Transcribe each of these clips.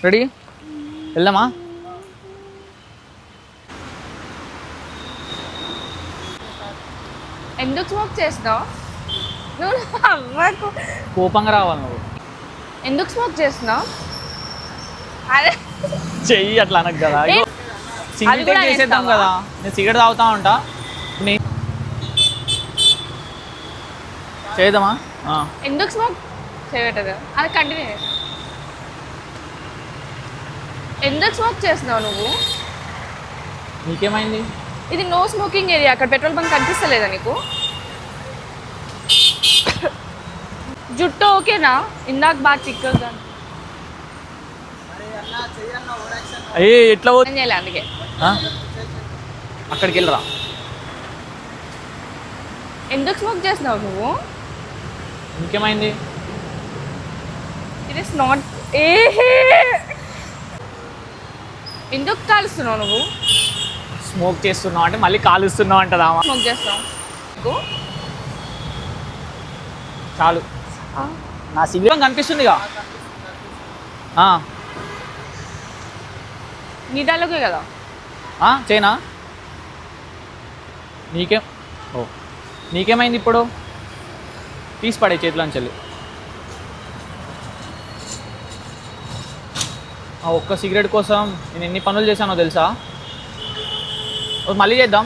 Ready వెళ్దామా? ఎందుకు smoke చేస్తున్నావు నువ్వు? అవ్వకు. కోపంగా రావాలి నువ్వు. ఎందుకు స్మోక్ చేస్తున్నావు? అదే చెయ్యి అట్లా అనకు కదా. అది సింగిల్ కూడా టేక్ చేసేద్దాం వేస్తావా? కదా. నేను సిగరెట్ తాగుతా ఉంటా. చేద్దామా? ఎందుకు స్మోక్ చేయటది? అది కంటిన్యూ చేస్తా. ఎందుకు స్మోక్ చేస్తున్నావు నువ్వు? నీకేమైంది? ఇది నో స్మోకింగ్ ఏరియా. అక్కడ పెట్రోల్ బంక్ కనిపిస్తలేదా నీకు? జుట్టు ఓకేనా? ఇందాక బాగా చిక్కగా అయ్యే ఎట్లా చేయలే అందుకే. అక్కడికి వెళ్ళరా. ఎందుకు స్మోక్ చేస్తున్నావు నువ్వు? ఇంకేమైంది? It is not. ఎందుకు కాలుస్తున్నావు నువ్వు? స్మోక్ చేస్తున్నావు అంటే మళ్ళీ కాలుస్తున్నావు అంటదామా? స్మోక్ చేస్తున్నావు చాలు. నా సిగ్నల్ కనిపిస్తుందిగా. నీ డైలాగే కదా. చైనా నీకేం? ఓ నీకేమైంది ఇప్పుడు? తీసి పడే చేతిలోంచి వెళ్ళి. ఆ ఒక్క సిగరెట్ కోసం నేను ఎన్ని పనులు చేశానో తెలుసా? మళ్ళీ చేద్దాం.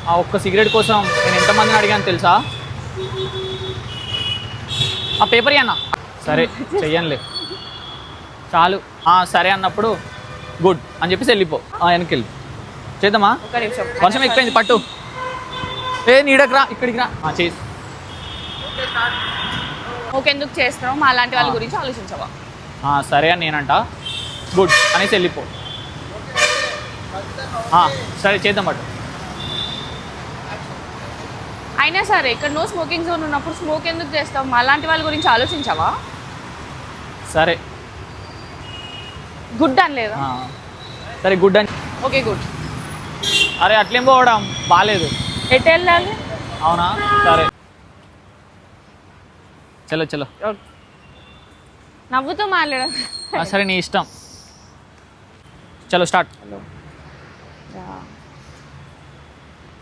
ఆ ఒక్క సిగరెట్ కోసం నేను ఎంతమందిని అడిగాను తెలుసా? ఆ పేపర్ అన్న సరే చెయ్యనులే చాలు. సరే అన్నప్పుడు గుడ్ అని చెప్పేసి వెళ్ళిపో. వెనక్కి వెళ్ళి చేద్దామా? ఒక్క నిమిషం. వర్షం ఎక్కువైంది పట్టు. నీడకి రా, ఇక్కడికి రా. చేసి ఓకే. ఎందుకు చేస్తున్నావు? మా అలాంటి వాళ్ళ గురించి ఆలోచించవా? సరే అని నేనంట. గుడ్ అనేసి వెళ్ళిపో. సరే చేద్దాం పట్టు. అయినా సరే ఇక్కడ నో స్మోకింగ్ జోన్ ఉన్నప్పుడు స్మోక్ ఎందుకు చేస్తావు? మా అలాంటి వాళ్ళ గురించి ఆలోచించవా? సరే గుడ్ అని లేదా? సరే గుడ్ అని. Okay good. అరే అట్లేం పోవడం బాగాలేదు. ఎటు వెళ్ళాలి? అవునా సరే చలో చలో. నవ్వుతూ మాట్లాడ. సరే నీ ఇష్టం. చలో start.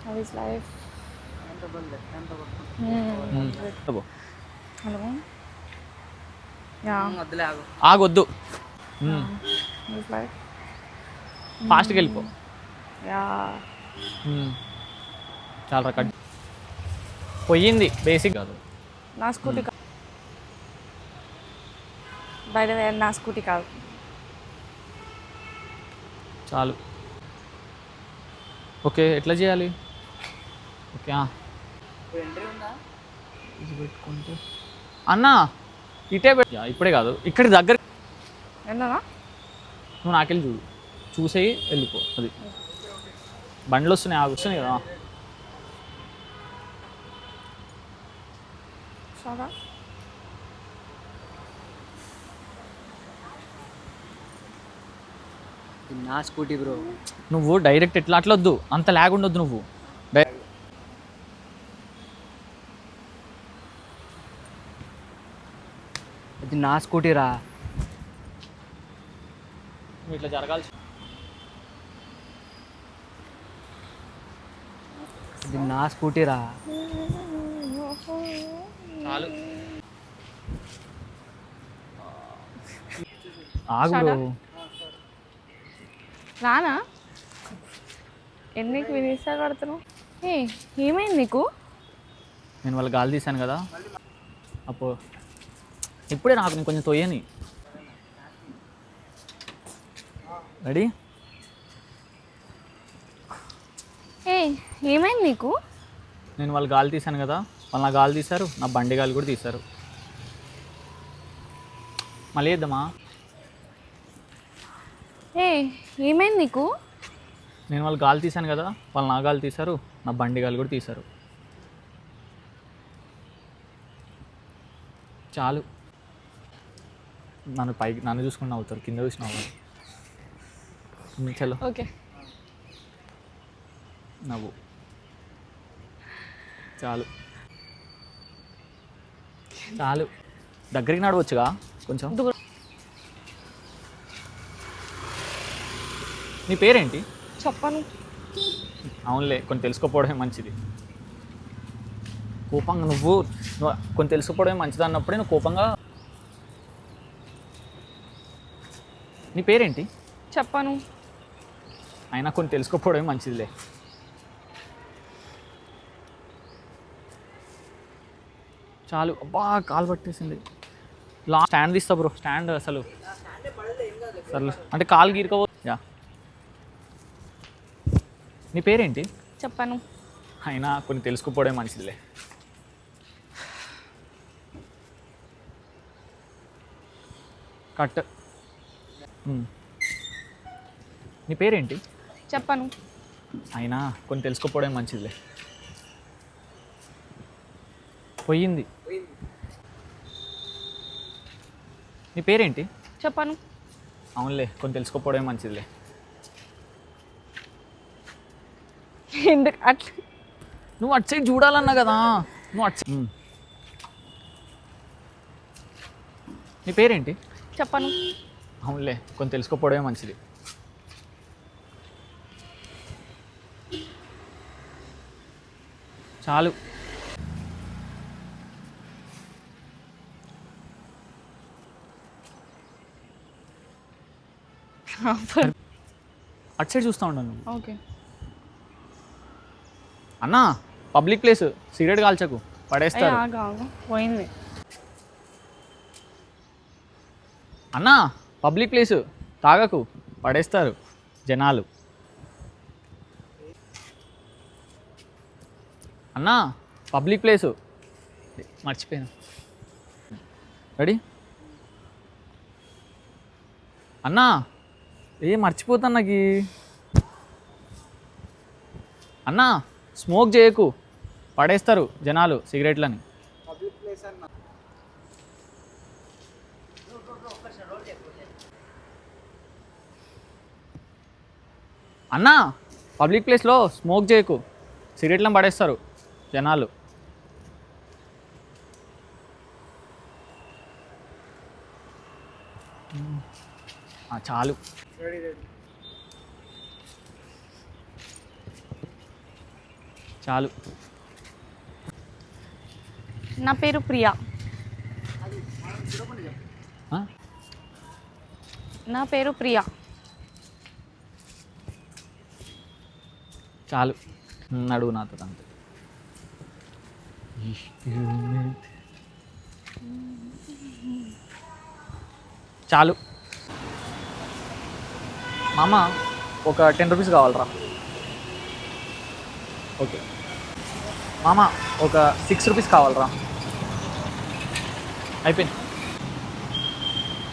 How is life? Hello ఆగొద్దు. లైఫ్ ఫాస్ట్గా వెళ్ళిపో. యా చాలా రకం పోయింది. బేసిక్ కాదు. నా స్కూటీ బయట నా స్కూటీ కాదు. చాలు. ఓకే ఎట్లా చేయాలి? ఓకే ఇది పెట్టుకుంటే అన్నా ఇటే ఇప్పుడే కాదు ఇక్కడి దగ్గర ఏంటన్నా? నువ్వు నాకెళ్ళి చూడు. చూసేయి వెళ్ళిపో. అది బండ్లు వస్తున్నాయి. వస్తున్నాయి కదా. సరే నా స్కూటీ బ్రో. నువ్వు డైరెక్ట్ ఎట్లా అట్లా వద్దు. అంత లాగ్ ఉండొద్దు. నువ్వు ఇది నా స్కూటీ రా. నువ్వు ఇట్లా జరగాల్సి. ఇది నా స్కూటీ రా. చాలు ఆగు. రానా? ఎన్నికి వినిస్తా కడుతున్నావు? ఏమైంది నీకు? నేను వాళ్ళ గాలి తీశాను కదా అప్పుడు. ఇప్పుడే నాకు నేను కొంచెం తొయ్యని. రెడీ? ఏమైంది నీకు? నేను వాళ్ళు గాలి తీశాను కదా. వాళ్ళు నా గాలి తీశారు. నా బండి గాలి కూడా తీశారు. మళ్ళీ వేద్దామా? ఏమైంది నీకు? నేను వాళ్ళు గాలి తీశాను కదా. వాళ్ళు నా గాలి తీశారు. నా బండి గాలి కూడా తీశారు. చాలు. నన్ను చూసుకుని నవ్వుతారు. కింద చూసి నవ్వు. చలో ఓకే నవ్వు. చాలు చాలు. దగ్గరికి నడవచ్చుగా కొంచెం. నీ పేరేంటి? చెప్పను. అవునులే, కొన్ని తెలుసుకోపోవడమే మంచిది. కోపంగా నువ్వు కొన్ని తెలుసుకోవడమే మంచిది అన్నప్పుడే నువ్వు కోపంగా. నీ పేరేంటి? చెప్పను. అయినా కొన్ని తెలుసుకోపోవడమే మంచిదిలే. చాలు. అబ్బా కాలు పట్టేసింది. స్టాండ్ తీస్తా బ్రో, స్టాండ్ అసలు సర్లే అంటే కాలు గీరుకోవో. యా, నీ పేరేంటి? చెప్పను. అయినా కొన్ని తెలుసుకోపోవడమే మంచిదిలే. కట్. నీ పేరేంటి? చెప్పను. అయినా కొన్ని తెలుసుకోపోవడమే మంచిదిలే. పోయింది. నీ పేరేంటి? చెప్పను. అవునులే, కొన్ని తెలుసుకోపోవడమే మంచిదిలే. ఎందుకు అట్లా? నువ్వు అటు సైడ్ చూడాలన్నా కదా, నువ్వు అటు సైడ్. నీ పేరేంటి? చెప్పను. అవునులే, కొన్ని తెలుసుకోపోవడమే మంచిది. చాలు. అటు సైడ్ చూస్తూ ఉన్నాను. ఓకే. అన్నా, పబ్లిక్ ప్లేస్, సిగరెట్ కాల్చకు, పడేస్తారు. పోయింది. అన్నా, పబ్లిక్ ప్లేస్, తాగకు, పడేస్తారు జనాలు. అన్నా, పబ్లిక్ ప్లేసు, మర్చిపోయాను. రెడీ? అన్నా, మర్చిపోతాను నాకు. అన్నా, స్మోక్ చేయకు, పడేస్తారు జనాలు సిగరెట్లని. అన్నా, పబ్లిక్ ప్లేస్లో స్మోక్ చేయకు, సిగరెట్లను పడేస్తారు జనాలు. చాలు. చాలు. నా పేరు ప్రియా. ఆ? నా పేరు ప్రియా. చాలు. అడుగు నాతో అంతే. చాలు. మామ, ఒక 10 రూపీస్ కావాలరా. ఓకే మామ, ఒక 6 రూపీస్ కావాలరా. అయిపోయింది.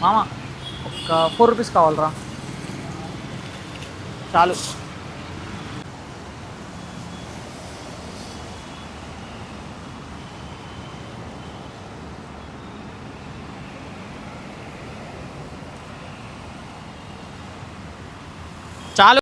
మామ, ఒక 4 రూపీస్ కావాలరా. చాలు. చాలు.